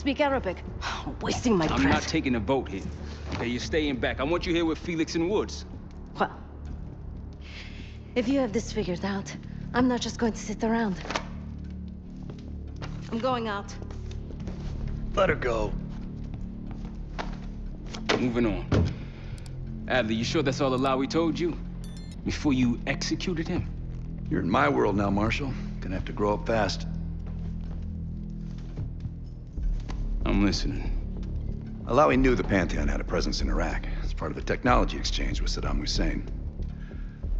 speak Arabic. Wasting my breath. I'm not taking a vote here. Okay, you're staying back. I want you here with Felix and Woods. Well, if you have this figured out, I'm not just going to sit around. I'm going out. Let her go. Moving on. Adler, you sure that's all Alawi told you? Before you executed him? You're in my world now, Marshal. Gonna have to grow up fast. I'm listening. Alawi knew the Pantheon had a presence in Iraq. It's part of the technology exchange with Saddam Hussein.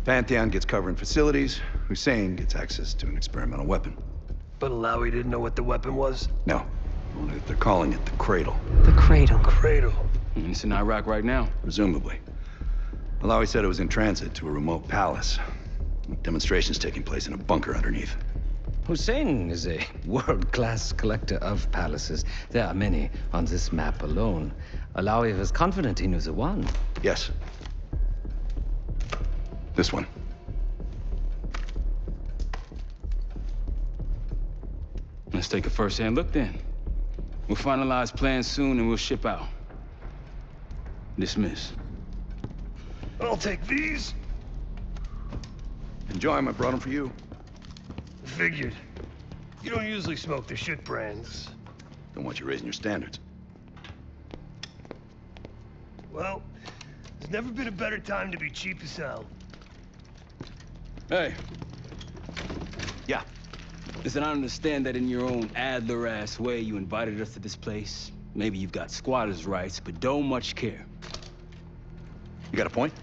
Pantheon gets cover in facilities. Hussein gets access to an experimental weapon. But Alawi didn't know what the weapon was? No, only that they're calling it the Cradle. The Cradle. Cradle. And it's in Iraq right now. Presumably. Alawi said it was in transit to a remote palace. Demonstrations taking place in a bunker underneath. Hussein is a world-class collector of palaces. There are many on this map alone. Alawi was confident he knew the one. Yes. This one. Let's take a first-hand look then. We'll finalize plans soon and we'll ship out. Dismiss. I'll take these. Enjoy 'em. I brought them for you. Figured. You don't usually smoke the shit brands. Don't want you raising your standards. Well, there's never been a better time to be cheap as hell. Hey. Yeah. Listen, I understand that in your own Adler-ass way you invited us to this place. Maybe you've got squatters' rights, but don't much care. You got a point?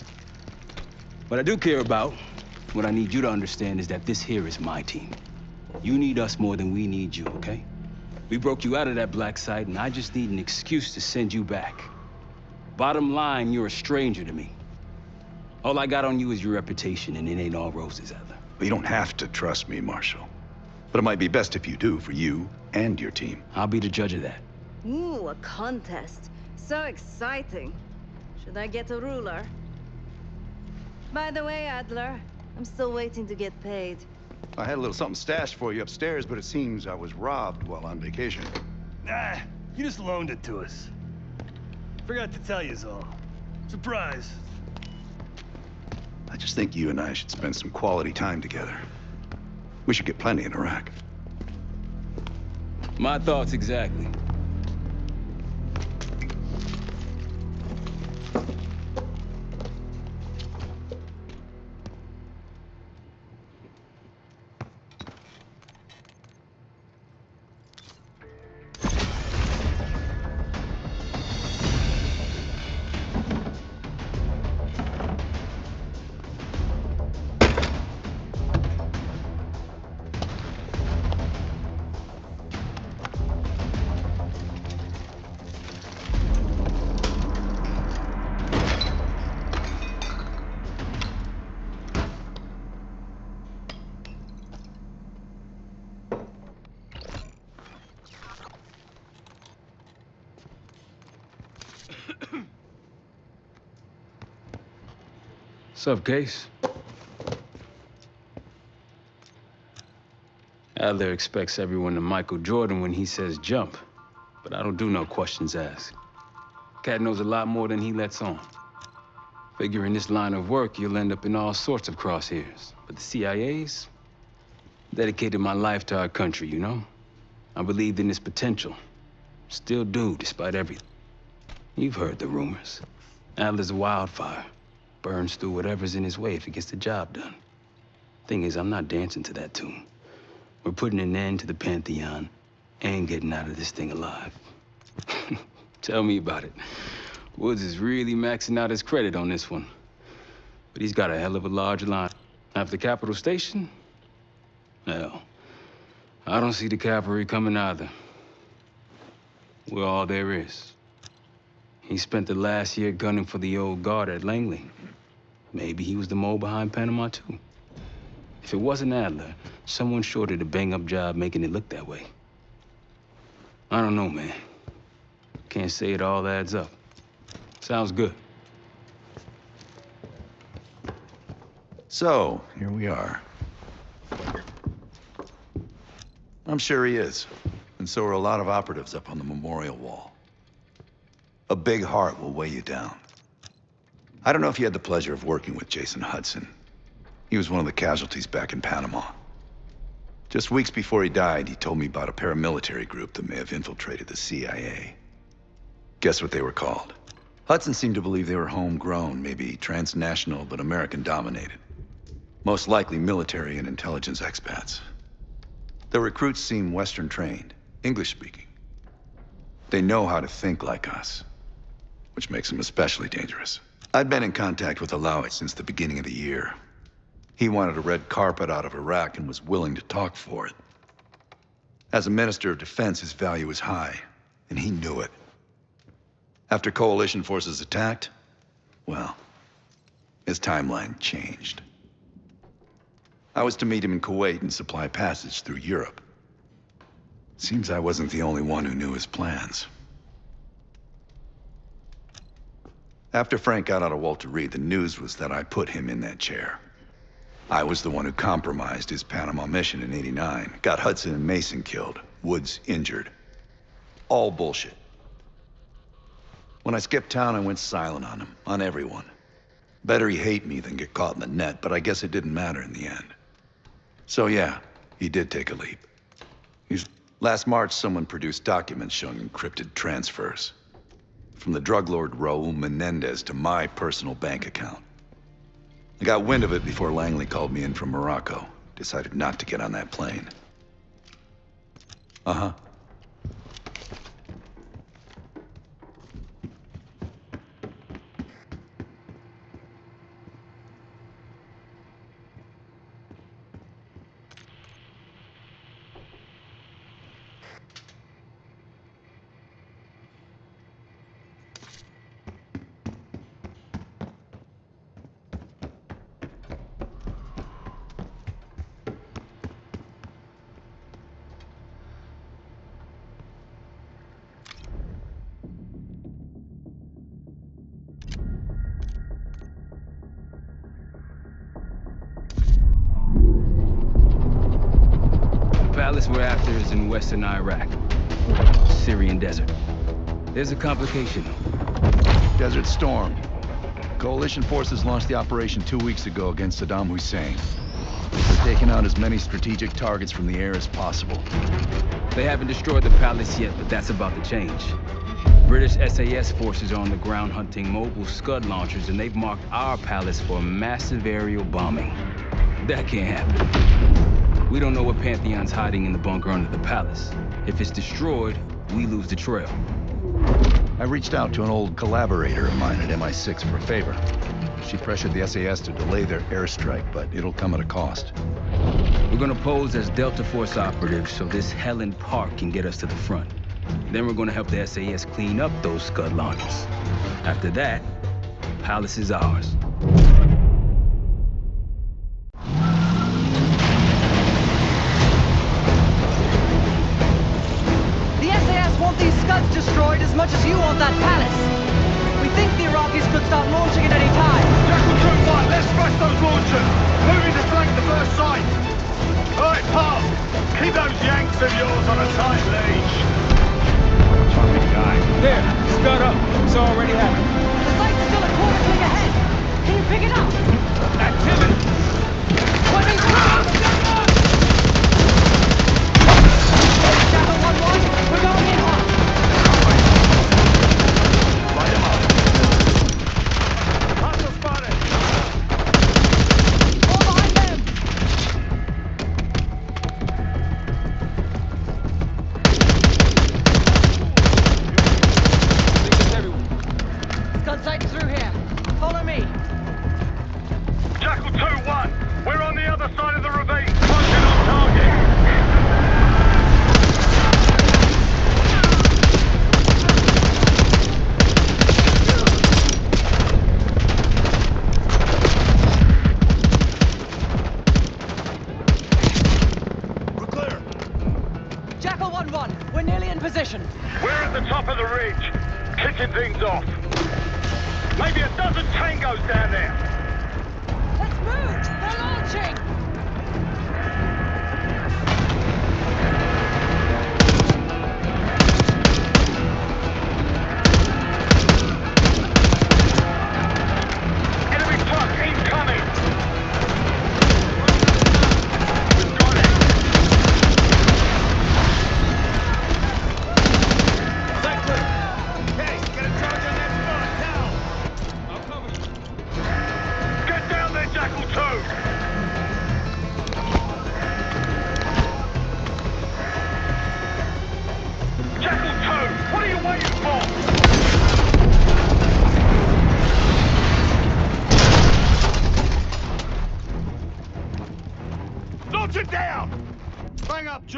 What I do care about, what I need you to understand is that this here is my team. You need us more than we need you, okay? We broke you out of that black site, and I just need an excuse to send you back. Bottom line, you're a stranger to me. All I got on you is your reputation, and it ain't all roses, Adler. Well, you don't have to trust me, Marshal. But it might be best if you do, for you and your team. I'll be the judge of that. Ooh, a contest. So exciting. Should I get a ruler? By the way, Adler, I'm still waiting to get paid. I had a little something stashed for you upstairs, but it seems I was robbed while on vacation. Nah, you just loaned it to us. Forgot to tell yous all. Surprise. I just think you and I should spend some quality time together. We should get plenty in Iraq. My thoughts exactly. What's up, Case? Adler expects everyone to Michael Jordan when he says jump, but I don't do no questions asked. Cat knows a lot more than he lets on. Figure in this line of work, you'll end up in all sorts of crosshairs. But the CIA's dedicated my life to our country, you know? I believed in its potential. Still do, despite everything. You've heard the rumors. Adler's a wildfire. Burns through whatever's in his way if he gets the job done. Thing is, I'm not dancing to that tune. We're putting an end to the Pantheon and getting out of this thing alive. Tell me about it. Woods is really maxing out his credit on this one. But he's got a hell of a large line. After Capital Station? Hell, I don't see the cavalry coming either. We're all there is. He spent the last year gunning for the old guard at Langley. Maybe he was the mole behind Panama, too. If it wasn't Adler, someone sure did a bang-up job making it look that way. I don't know, man. Can't say it all adds up. Sounds good. So, here we are. I'm sure he is. and so are a lot of operatives up on the memorial wall. A big heart will weigh you down. I don't know if you had the pleasure of working with Jason Hudson. He was one of the casualties back in Panama. Just weeks before he died, he told me about a paramilitary group that may have infiltrated the CIA. Guess what they were called? Hudson seemed to believe they were homegrown, maybe transnational, but American-dominated. Most likely military and intelligence expats. The recruits seem Western-trained, English-speaking. They know how to think like us, which makes them especially dangerous. I'd been in contact with Alawi since the beginning of the year. He wanted a red carpet out of Iraq and was willing to talk for it. As a Minister of Defense, his value was high, and he knew it. After coalition forces attacked, well, his timeline changed. I was to meet him in Kuwait and supply passage through Europe. Seems I wasn't the only one who knew his plans. After Frank got out of Walter Reed, the news was that I put him in that chair. I was the one who compromised his Panama mission in '89, got Hudson and Mason killed, Woods injured. All bullshit. When I skipped town, I went silent on him, on everyone. Better he hate me than get caught in the net, but I guess it didn't matter in the end. So yeah, he did take a leap. Last March, someone produced documents showing encrypted transfers. From the drug lord Raul Menendez to my personal bank account. I got wind of it before Langley called me in from Morocco. Decided not to get on that plane. Uh-huh. Palace we're after is in western Iraq, Syrian desert. There's a complication. Desert Storm. Coalition forces launched the operation 2 weeks ago against Saddam Hussein. They're taking out as many strategic targets from the air as possible. They haven't destroyed the palace yet, but that's about to change. British SAS forces are on the ground hunting mobile Scud launchers, and they've marked our palace for massive aerial bombing. That can't happen. We don't know what Pantheon's hiding in the bunker under the palace. If it's destroyed, we lose the trail. I reached out to an old collaborator of mine at MI6 for a favor. She pressured the SAS to delay their airstrike, but it'll come at a cost. We're gonna pose as Delta Force operatives so this Helen Park can get us to the front. Then we're gonna help the SAS clean up those Scud launchers. After that, the palace is ours. These Scuds destroyed as much as you want that palace. We think the Iraqis could start launching at any time. Jackal Troop 1, let's smash those launchers! Moving to flank the first site! Alright, Pop! Keep those Yanks of yours on a tight leash! Fucking guy. There, Scud up. It's already happening. The site's still a quarter click ahead. Can you pick it up? Activity! Jackal 1-1, we're going in hot. Light him up. Hostile spotted! All behind them. Scud sighting through here. Follow me. Jackal 2-1, we're on the other side of the ravine. Punching on target. Jackal 1-1, we're nearly in position. We're at the top of the ridge, kicking things off. Maybe a dozen tangos down there. Let's move! They're launching!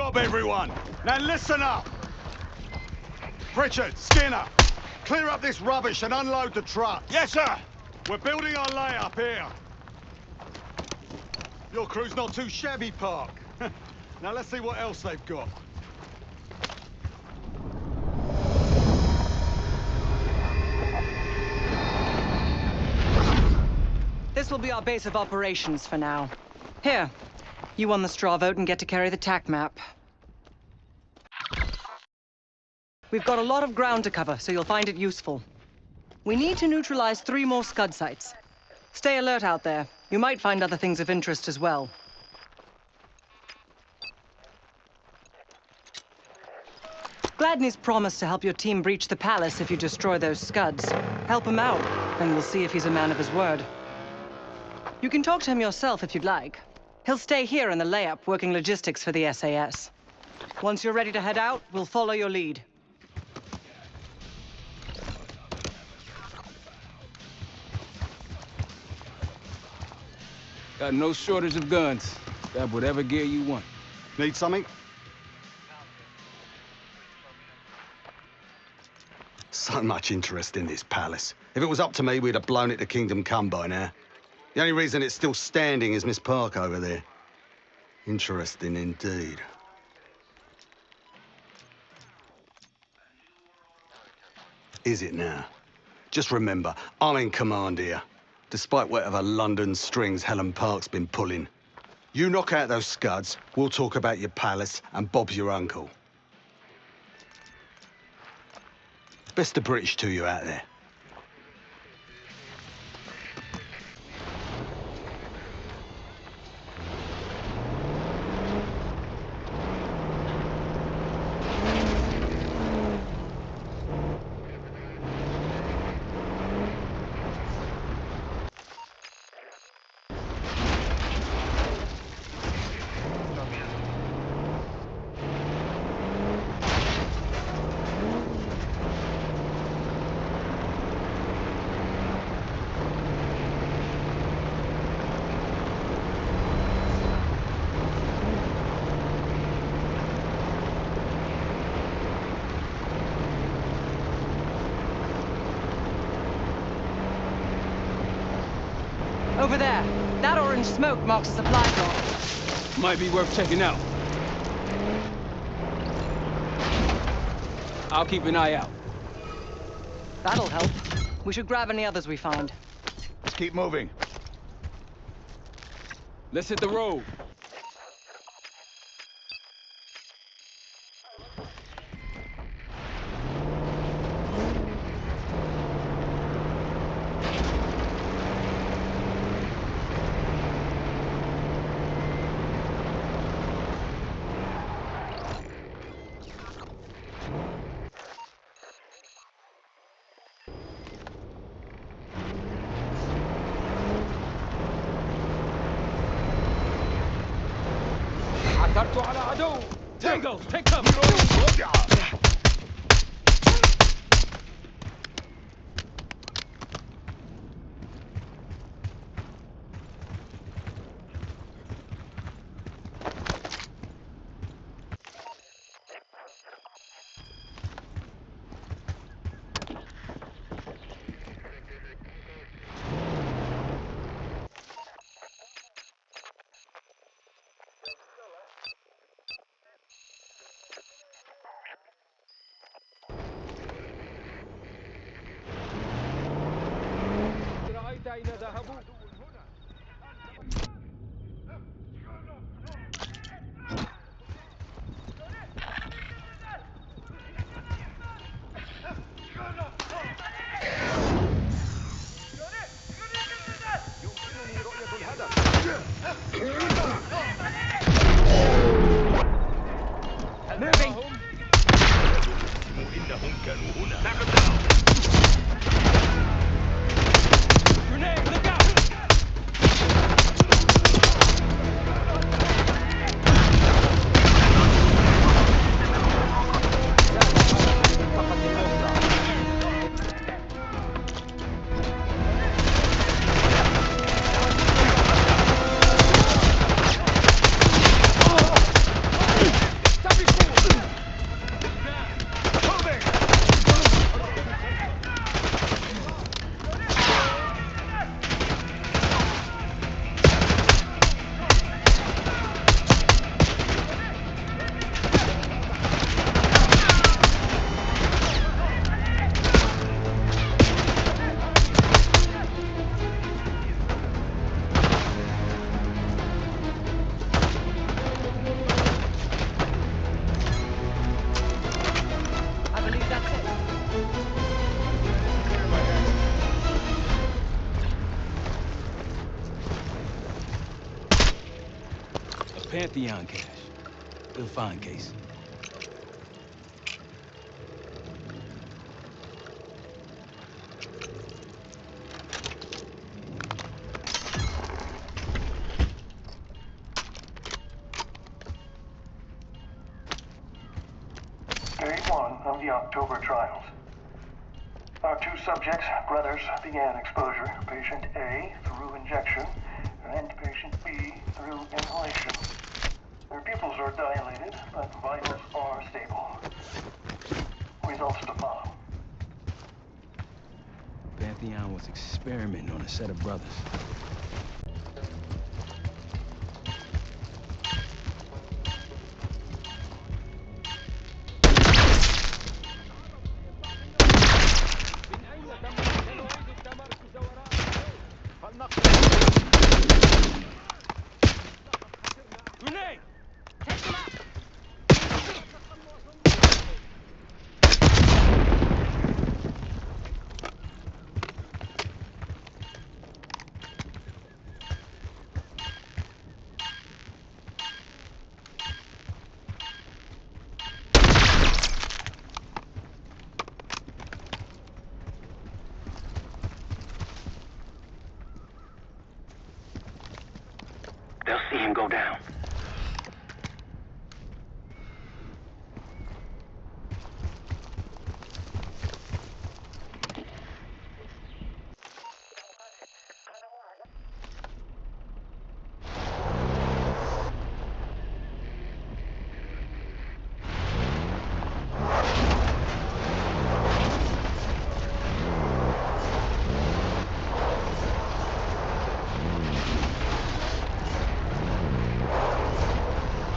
job, everyone. Now listen up. Pritchard, Skinner, clear up this rubbish and unload the truck. Yes, sir. We're building our layup here. Your crew's not too shabby, Park. Now let's see what else they've got. This will be our base of operations for now. Here, you won the straw vote and get to carry the TAC map. We've got a lot of ground to cover, so you'll find it useful. We need to neutralize 3 more Scud sites. Stay alert out there. You might find other things of interest as well. Gladney's promised to help your team breach the palace if you destroy those Scuds. Help him out, and we'll see if he's a man of his word. You can talk to him yourself if you'd like. He'll stay here in the layup, working logistics for the SAS. Once you're ready to head out, we'll follow your lead. Got no shortage of guns. Grab whatever gear you want. Need something? So much interest in this palace. If it was up to me, we'd have blown it to Kingdom Come by now. The only reason it's still standing is Miss Park over there. Interesting indeed. Is it now? Just remember, I'm in command here, despite whatever London strings Helen Park's been pulling. You knock out those Scuds, we'll talk about your palace and Bob's your uncle. Best of British to you out there. Over there. That orange smoke marks a supply drop. Might be worth checking out. I'll keep an eye out. That'll help. We should grab any others we find. Let's keep moving. Let's hit the road. عثرت على عدو. Tango, take cover. أين ذهبوا؟ يمكنني رؤية الهدف. Moving. إنهم كانوا هنا. Grenade, look out! Pantheon cache. We'll find Case. Day 1 of the October trials. Our two subjects, brothers, began exposure to patient A through injection and patient B through inhalation. Their pupils are dilated, but vitals are stable. Results to follow. Pantheon was experimenting on a set of brothers. Grenade! They'll see him go down.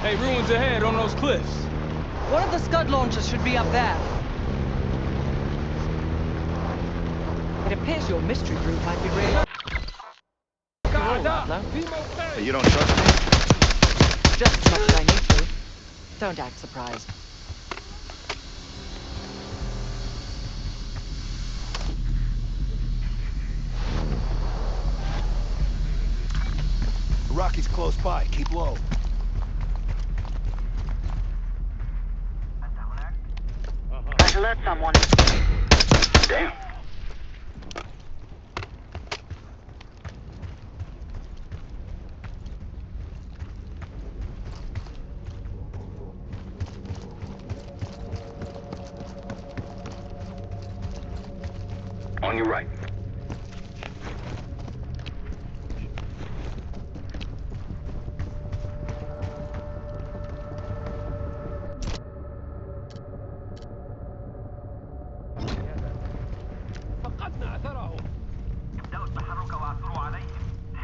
Hey, ruins ahead on those cliffs. One of the Scud launchers should be up there. It appears your mystery group might be really... Hey, you don't trust me? Just as much as I need to. Don't act surprised. The Rocky's close by. Keep low. Try to alert someone. Damn. On your right.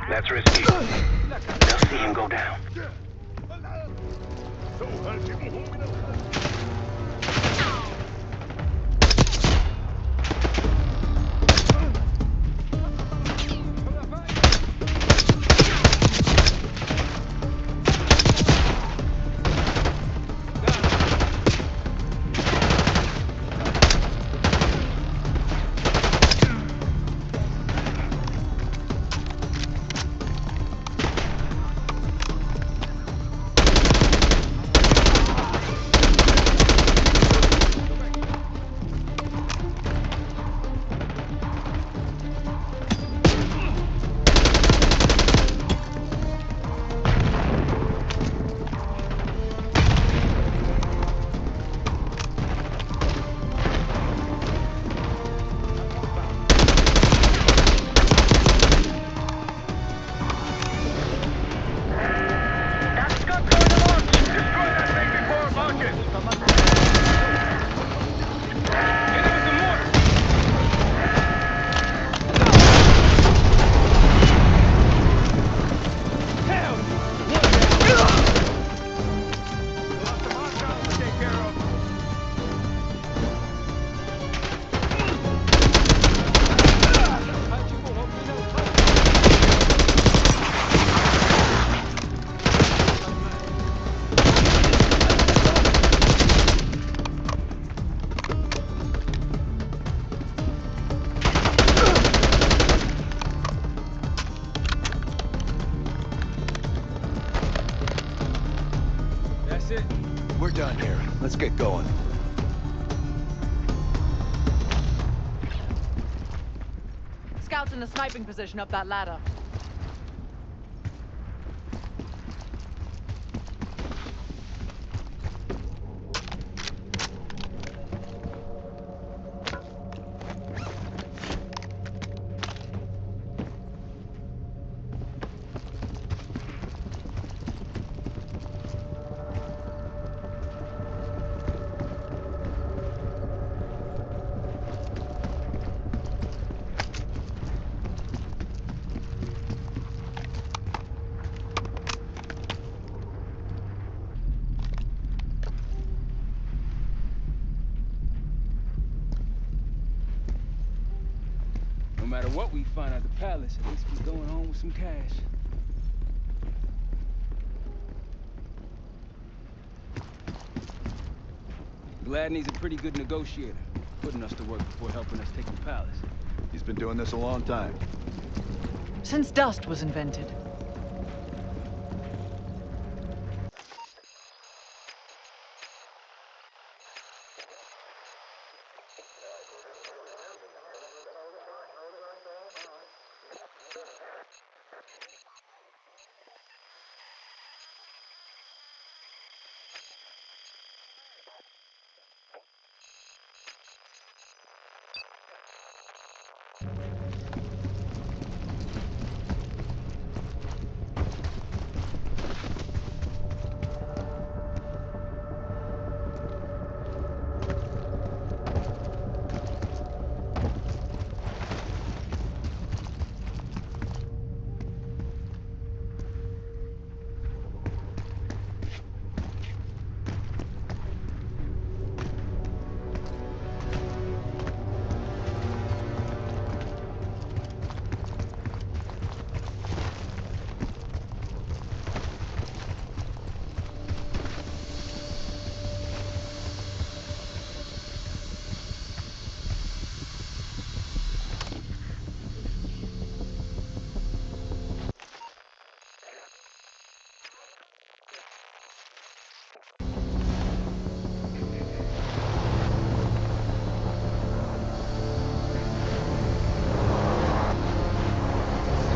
That's risky. They'll see him go down. Let's get going. Scouts in a sniping position up that ladder. No matter what we find at the palace, at least we're going home with some cash. Gladney's a pretty good negotiator, putting us to work before helping us take the palace. He's been doing this a long time. Since dust was invented.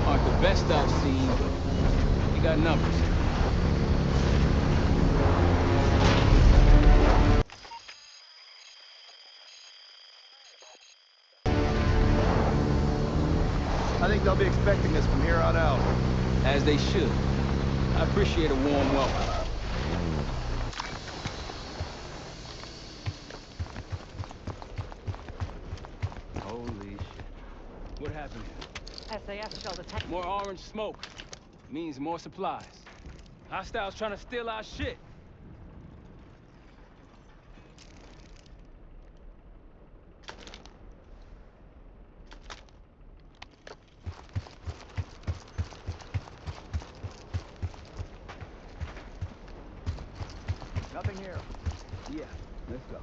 Aren't the best I've seen, but you got numbers. I think they'll be expecting us from here on out. As they should. I appreciate a warm welcome. Holy shit. What happened here? SAS shell detected. More orange smoke. Means more supplies. Hostiles trying to steal our shit. Nothing here. Yeah, let's go.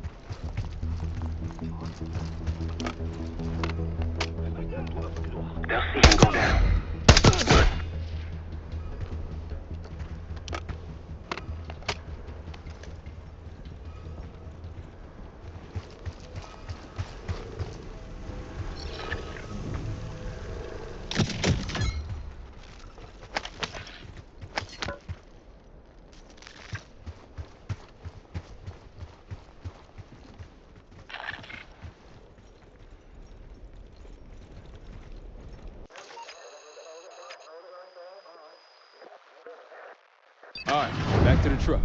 They'll see him go down. All right, back to the truck.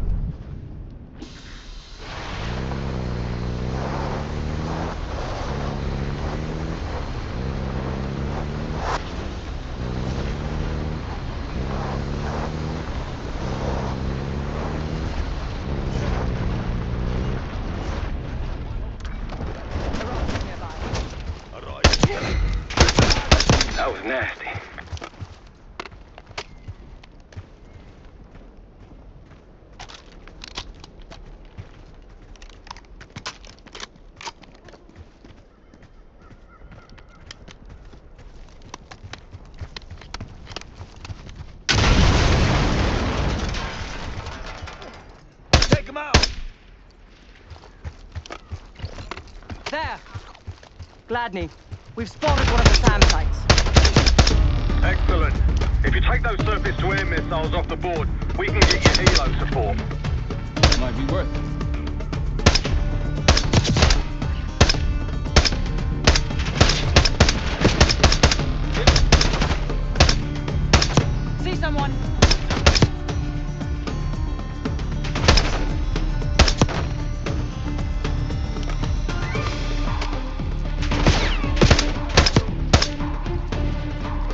That was nasty. Take him out! Gladney, we've spotted one of the SAM sites. Excellent. If you take those surface-to-air missiles off the board, we can get you helo support. Might be worth it. See someone?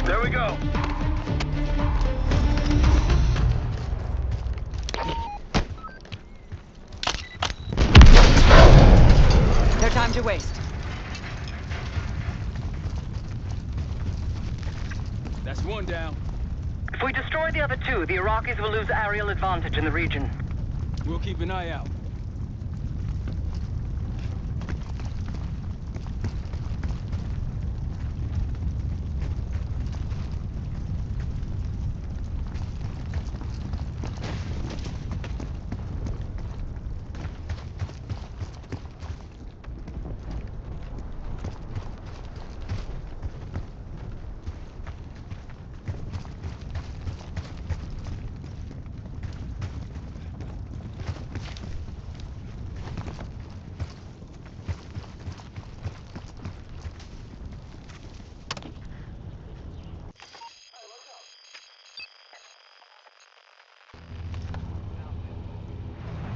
There we go. No time to waste. That's one down. If we destroy the other two, the Iraqis will lose aerial advantage in the region. We'll keep an eye out.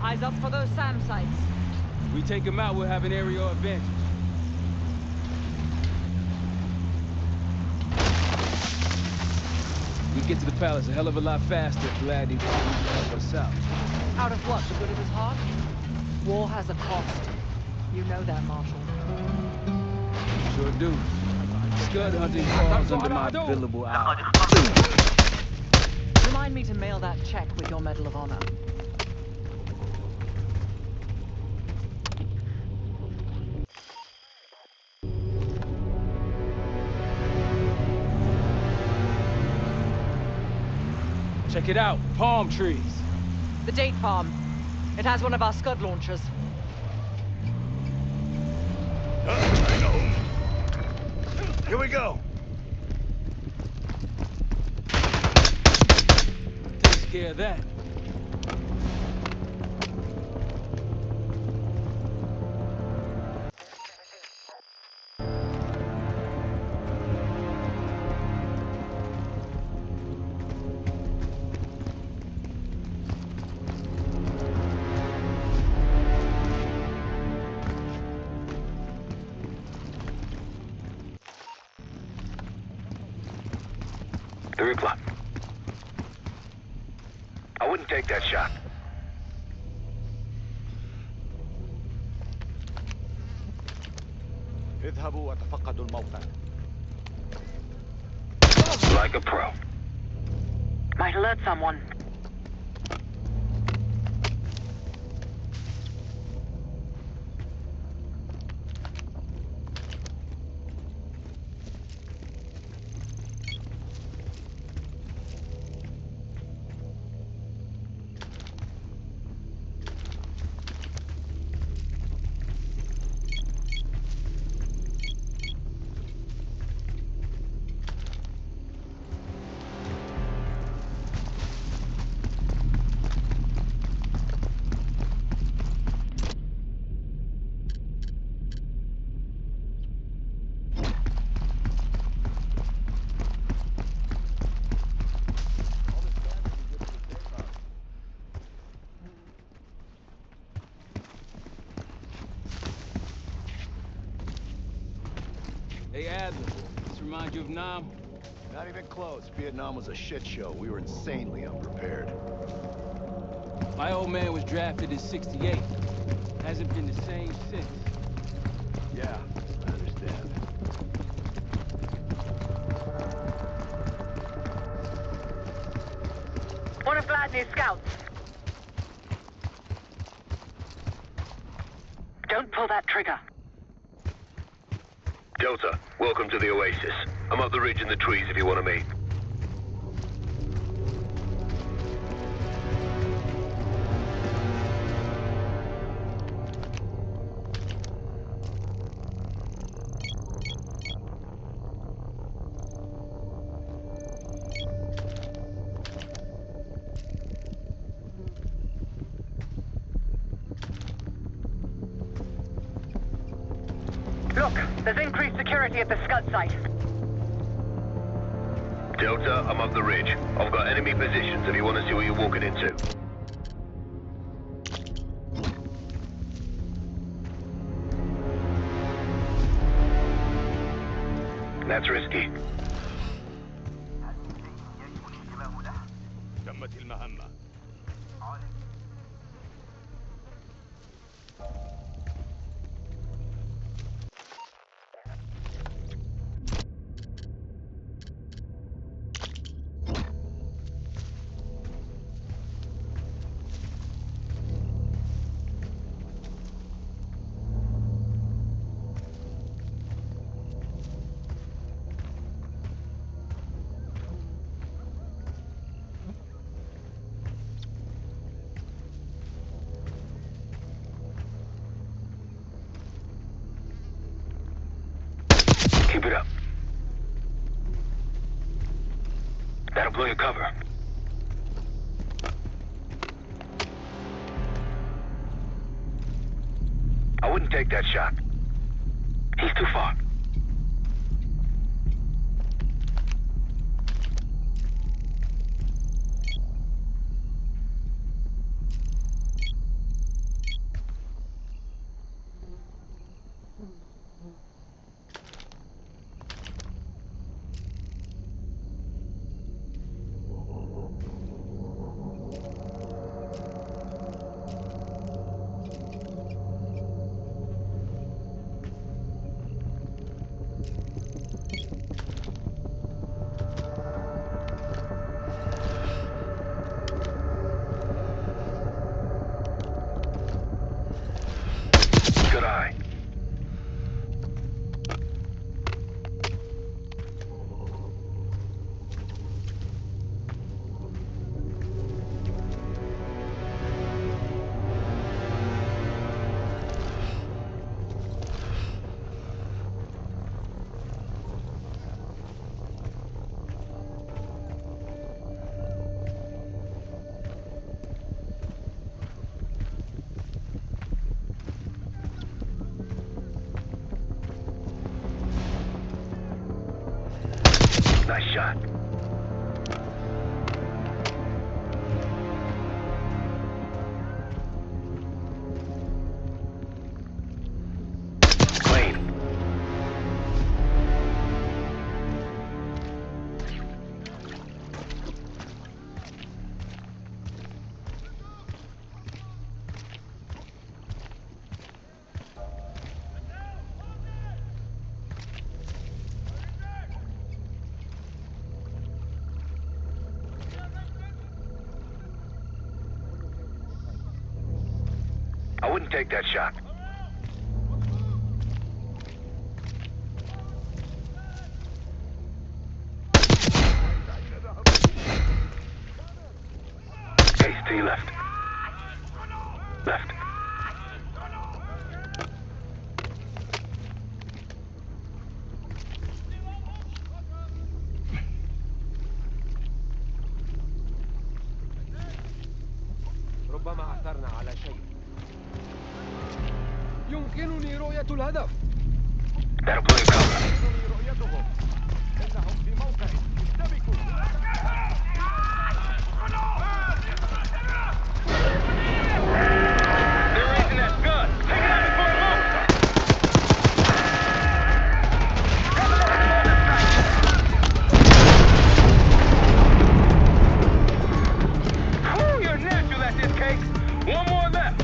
Eyes up for those SAM sites. If we take them out, we'll have an aerial advantage. We'd get to the palace a hell of a lot faster if Gladney was help us out. Out of what? The good of his heart? War has a cost. You know that, Marshal. Sure do. Scud hunting falls under my billable hours. Remind me to mail that check with your Medal of Honor. Check it out, palm trees. The date palm. It has one of our Scud launchers. I know. Here we go. Take care of that. I wouldn't take that shot. اذهبوا وتفقدوا الموقع. Like a pro. Might alert someone. Hey, Adler, this remind you of Nam? Not even close. Vietnam was a shit show. We were insanely unprepared. My old man was drafted in '68. Hasn't been the same since. Yeah, I understand. One of Gladney's scouts. Don't pull that trigger. Delta, welcome to the Oasis. I'm up the ridge in the trees if you want to meet. There's increased security at the Scud site. Delta, I'm up the ridge. I've got enemy positions if you want to see what you're walking into. That's risky. تمت المهمة. Keep it up. That'll blow your cover. I wouldn't take that shot. He's too far. Good eye. Nice shot. Clean. I wouldn't take that shot. Case to your left. Left. ربما عثرنا على شيء. يمكنني رؤية الهدف. That'll blow your cover. يمكنني رؤيتهم. إنهم في موقع. اشتبكوا. They're raising that gun. Take it out before it moves. Whew, you're natural at this, Case. One more left.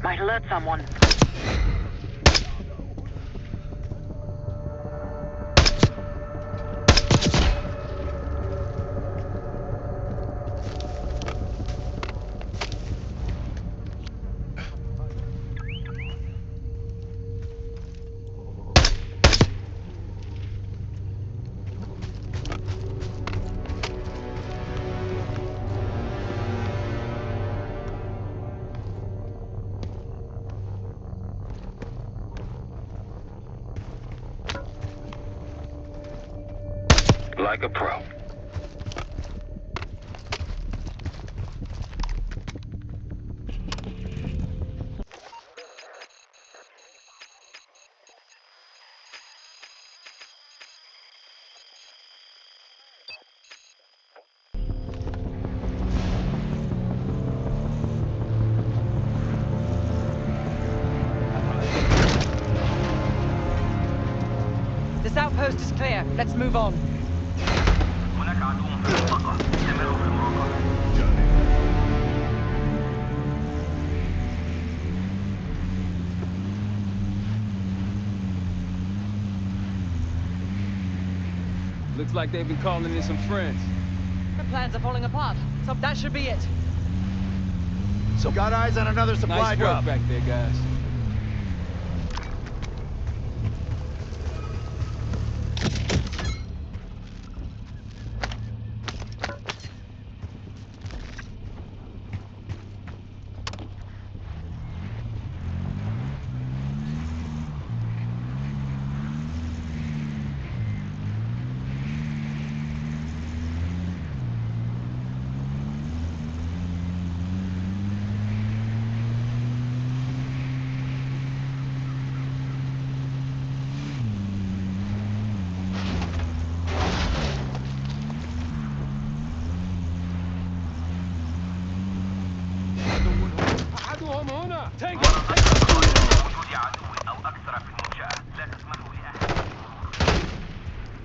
Might alert someone. Like a pro. This outpost is clear. Let's move on. Looks like they've been calling in some friends. The plans are falling apart, so that should be it. So got eyes on another supply Nice drop. work back there, guys.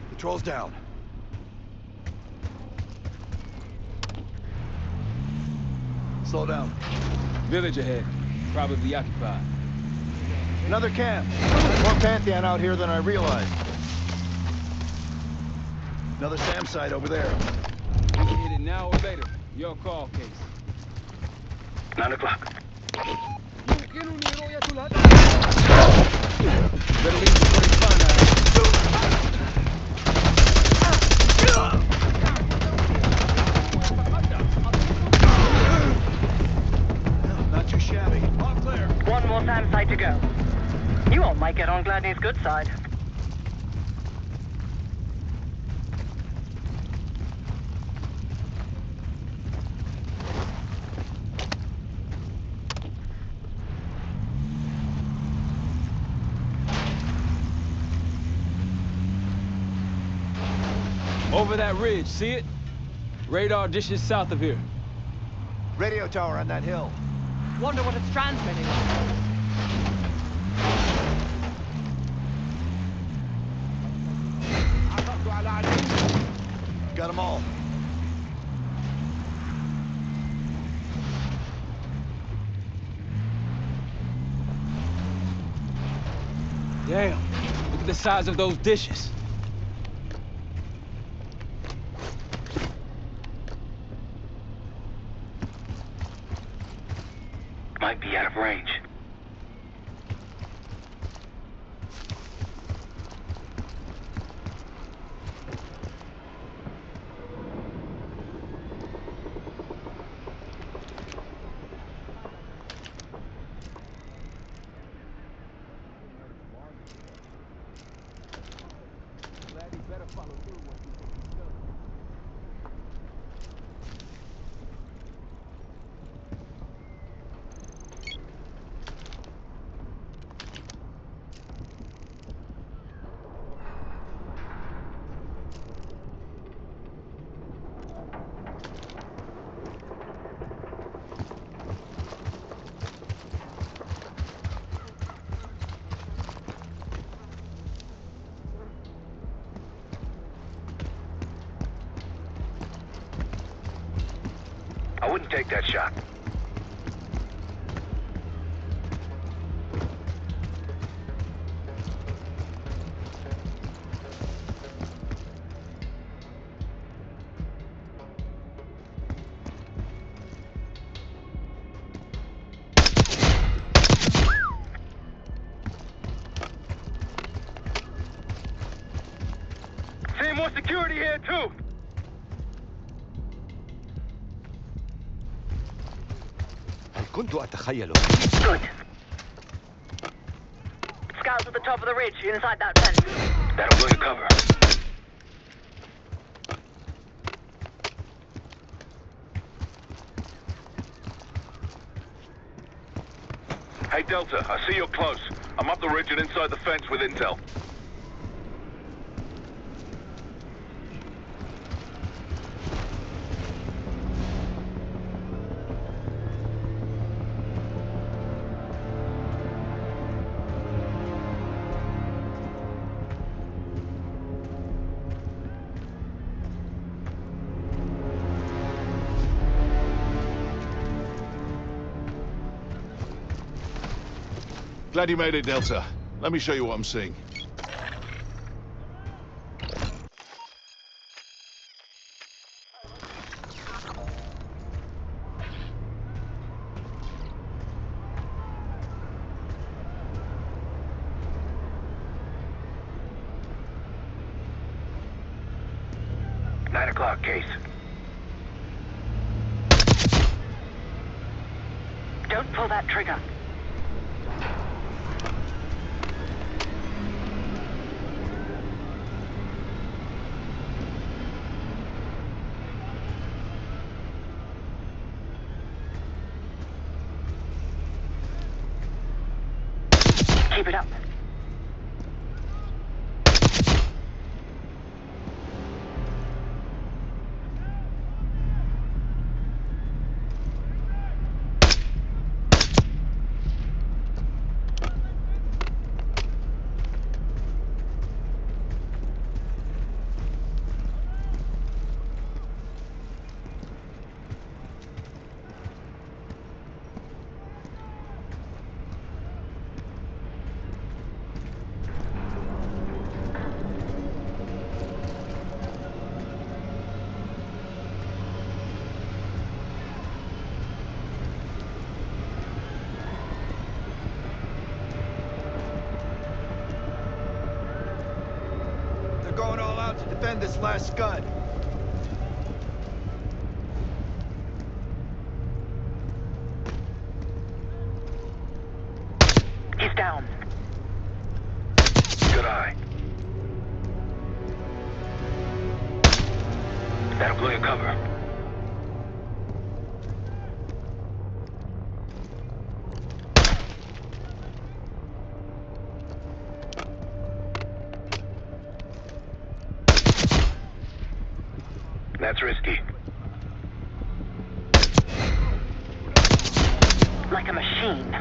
Patrol's down. Slow down. Village ahead. Probably occupied. Another camp. More Pantheon out here than I realized. Another SAM site over there. We can hit it now or later. Your call, Case. 9 o'clock. Better leave before they find out. Not too shabby. All clear. One more SAM site to go. You all might get on Gladney's good side. Over that ridge, see it? Radar dishes south of here. Radio tower on that hill. Wonder what it's transmitting. Got them all. Damn, look at the size of those dishes. Might be out of range. I wouldn't take that shot. security here too! هل كنت أتخيل Good. Scouts at the top of the ridge, inside that fence. That'll blow your cover. Hey, Delta, I see you're close. I'm up the ridge and inside the fence with intel. Glad you made it, Delta. Let me show you what I'm seeing. Nine o'clock, Case. Don't pull that trigger. Keep it up. Going all out to defend this last scud. He's down. Good eye. That'll blow your cover. That's risky. Like a machine.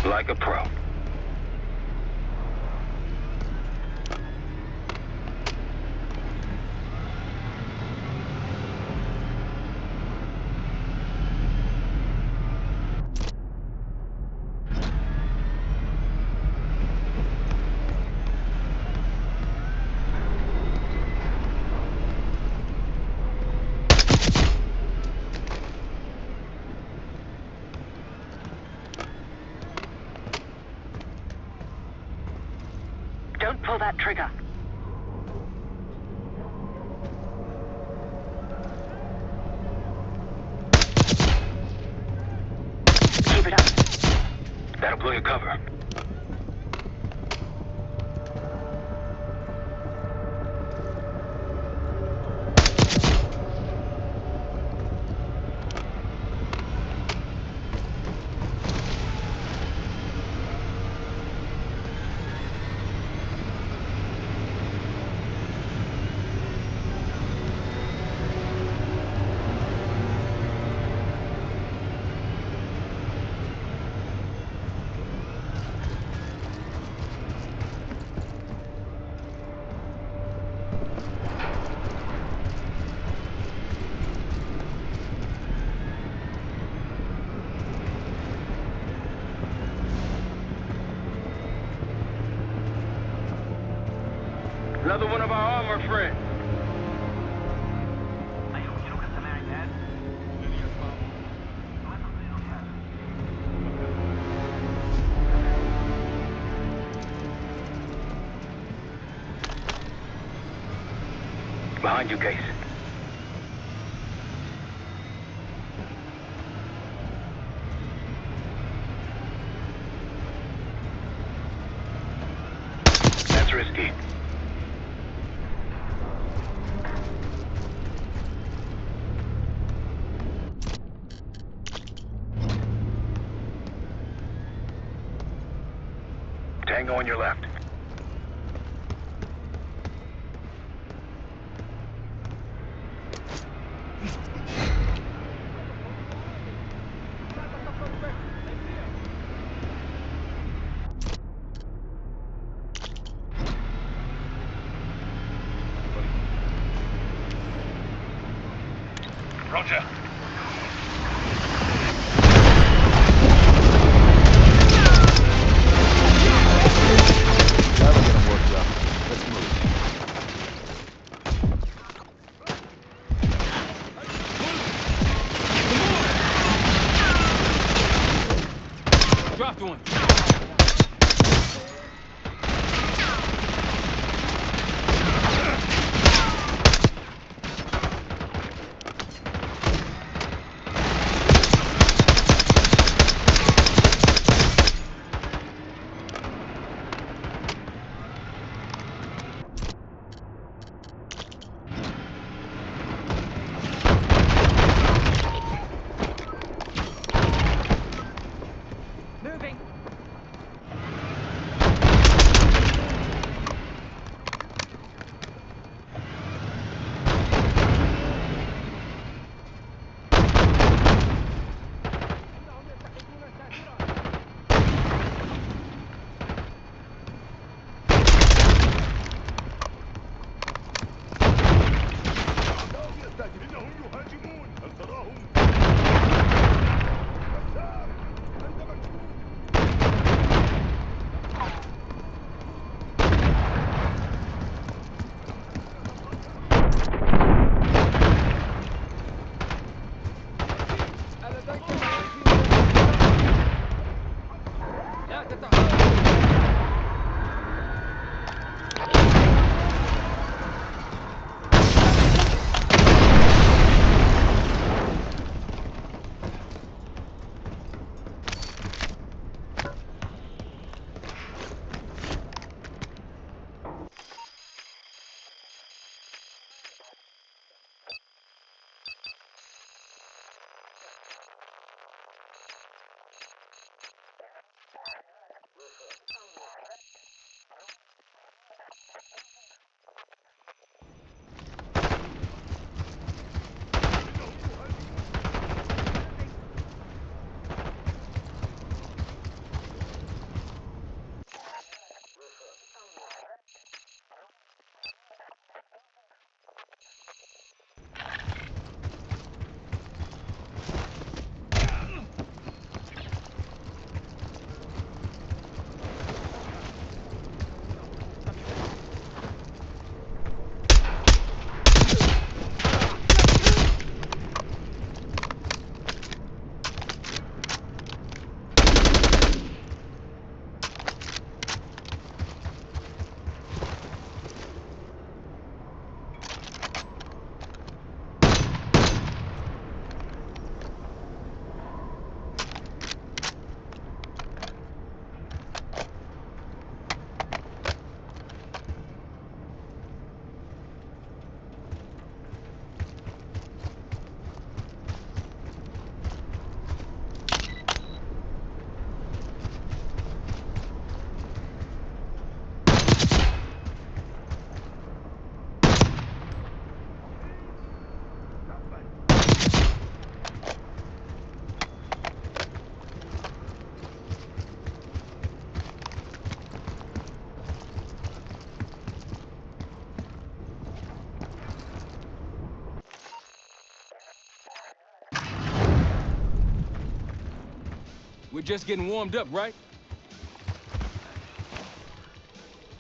Like a pro. Don't pull that trigger. Keep it up. That'll blow your cover. Another one of our armor friends. Behind you, Case. That's risky. Tango on your left. Roger. That'll get him worked up. Let's move. Dropped one. Moving. We're just getting warmed up, right?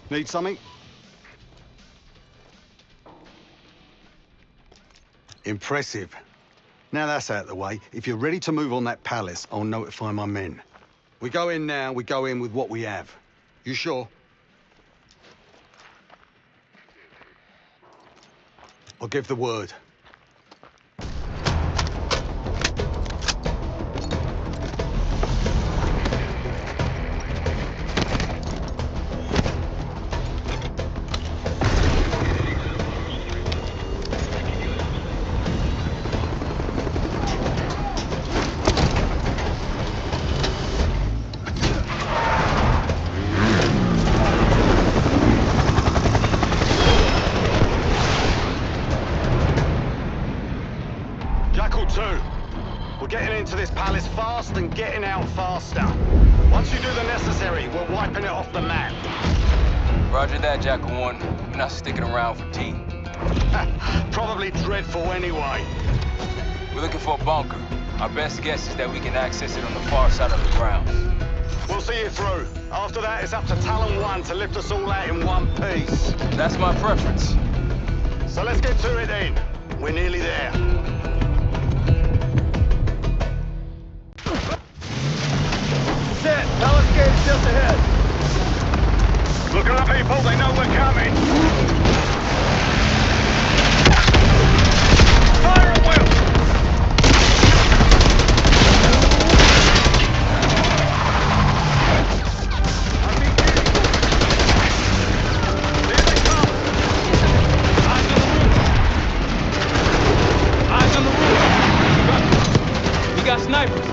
Need something? Impressive. Now that's out of the way, if you're ready to move on that palace, I'll notify my men. We go in now, we go in with what we have. You sure? I'll give the word. We're getting into this palace fast and getting out faster. Once you do the necessary, we're wiping it off the map. Roger that, Jackal 1. We're not sticking around for tea. Probably dreadful anyway. We're looking for a bunker. Our best guess is that we can access it on the far side of the grounds. We'll see you through. After that, it's up to Talon 1 to lift us all out in one piece. That's my preference. So let's get to it then. We're nearly there. Set! Palace gate's just ahead. Look at the people, they know we're coming. Fire at will! Eyes on the roof! We got snipers!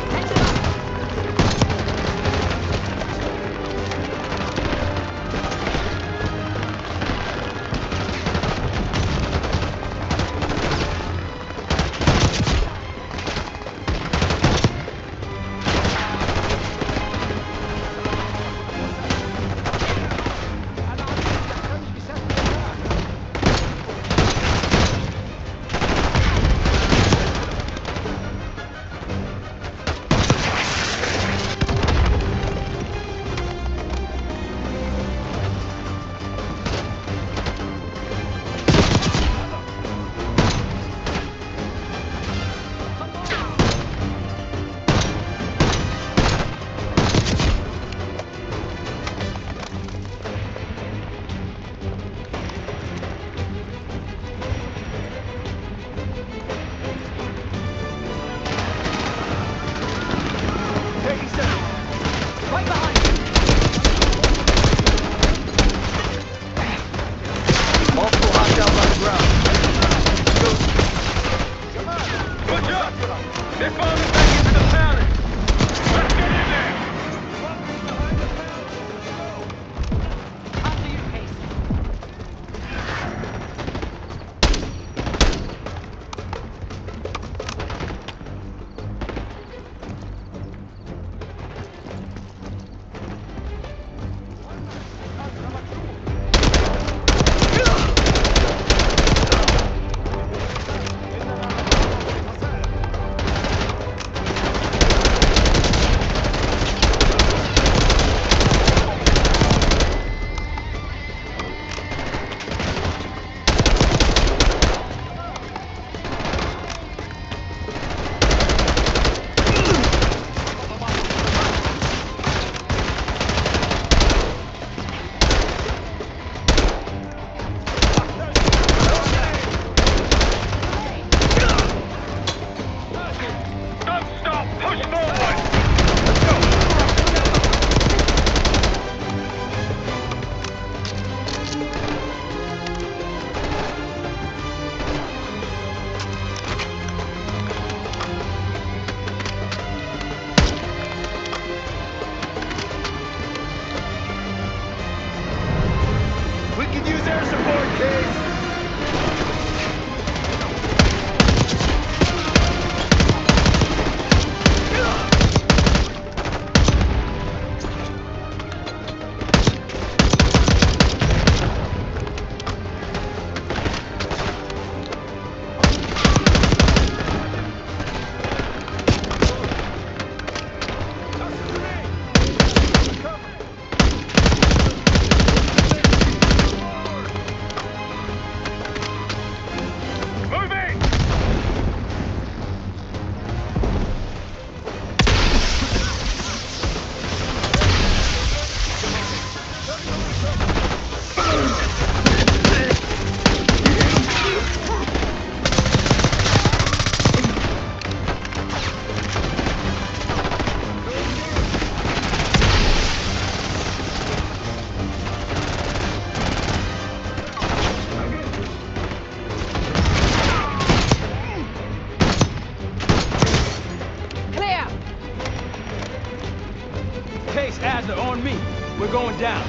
Adler, on me. We're going down.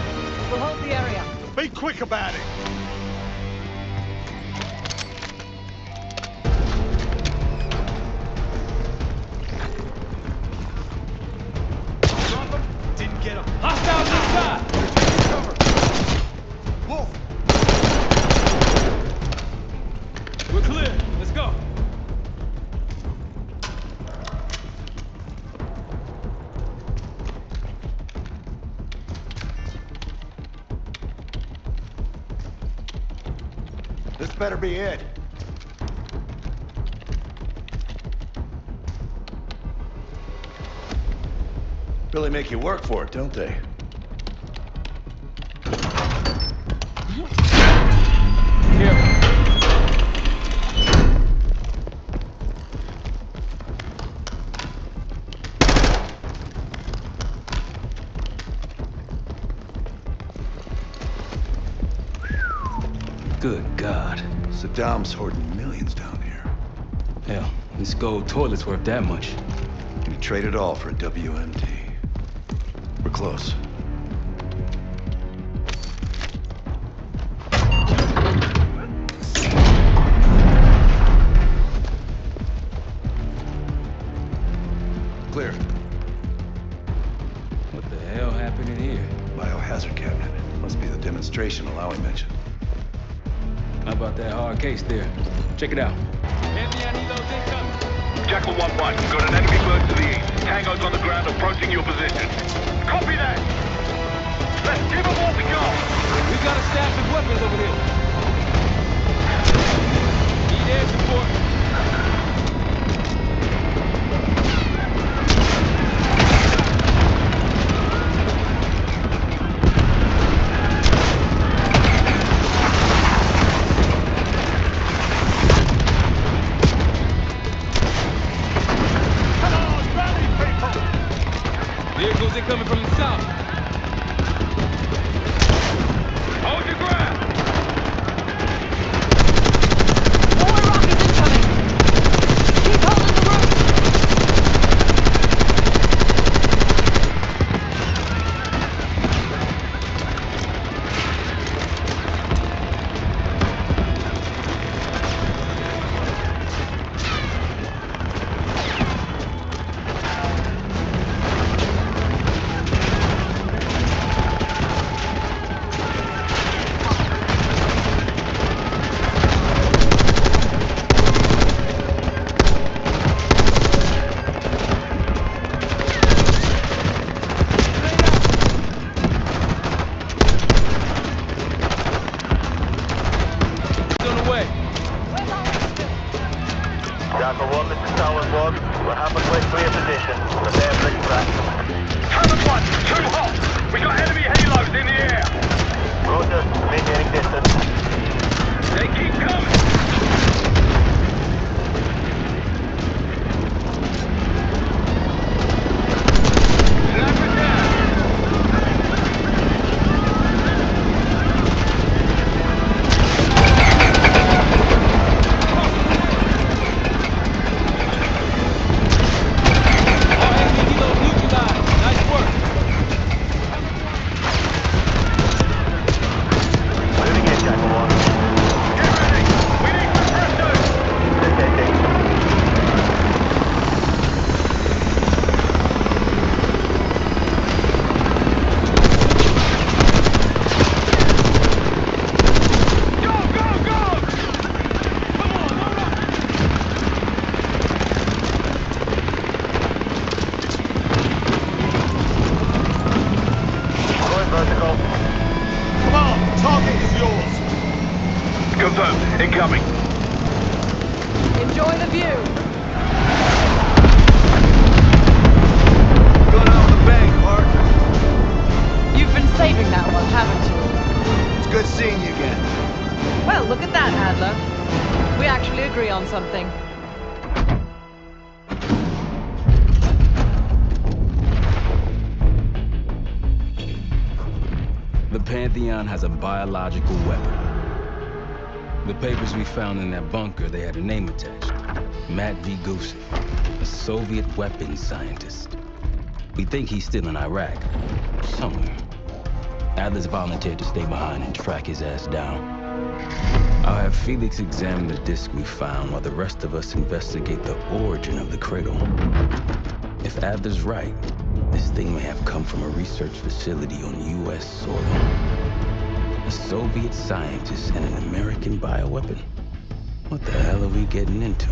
We'll hold the area. Be quick about it. Didn't get him. Hostiles inside. Taking cover. Wolf! We're clear. Let's go. This better be it. Really make you work for it, don't they? Good God. Saddam's hoarding millions down here. Hell, this gold toilet's worth that much. We trade it all for a WMD. We're close. Clear. What the hell happened in here? Biohazard cabinet. Must be the demonstration Alawi mentioned. How about that hard case there? Check it out. Anthony, I need those incoming. Jackal 1-1, got an enemy bird to the east. Tango's on the ground approaching your position. Copy that! Let's give them all we got! We got a stash of weapons over here. Need air support. Vehicles incoming from the south. Hold your ground! More rockets incoming! Keep holding the roof! Jackal 1, this is Tower 1. We're halfway to your position. Prepare for extract. Tower 1, too hot! We got enemy halos in the air! Roger, maintaining distance. They keep coming! Sniper down! Confirmed. Incoming. Enjoy the view! Going out with a bang, Clark. You've been saving that one, haven't you? It's good seeing you again. Well, look at that, Adler. We actually agree on something. The Pantheon has a biological weapon. The papers we found in that bunker, they had a name attached. Matt V. Gusev, a Soviet weapons scientist. We think he's still in Iraq, somewhere. Adler's volunteered to stay behind and track his ass down. I'll have Felix examine the disk we found while the rest of us investigate the origin of the cradle. If Adler's right, this thing may have come from a research facility on U.S. soil. A Soviet scientist and an American bioweapon. What the hell are we getting into?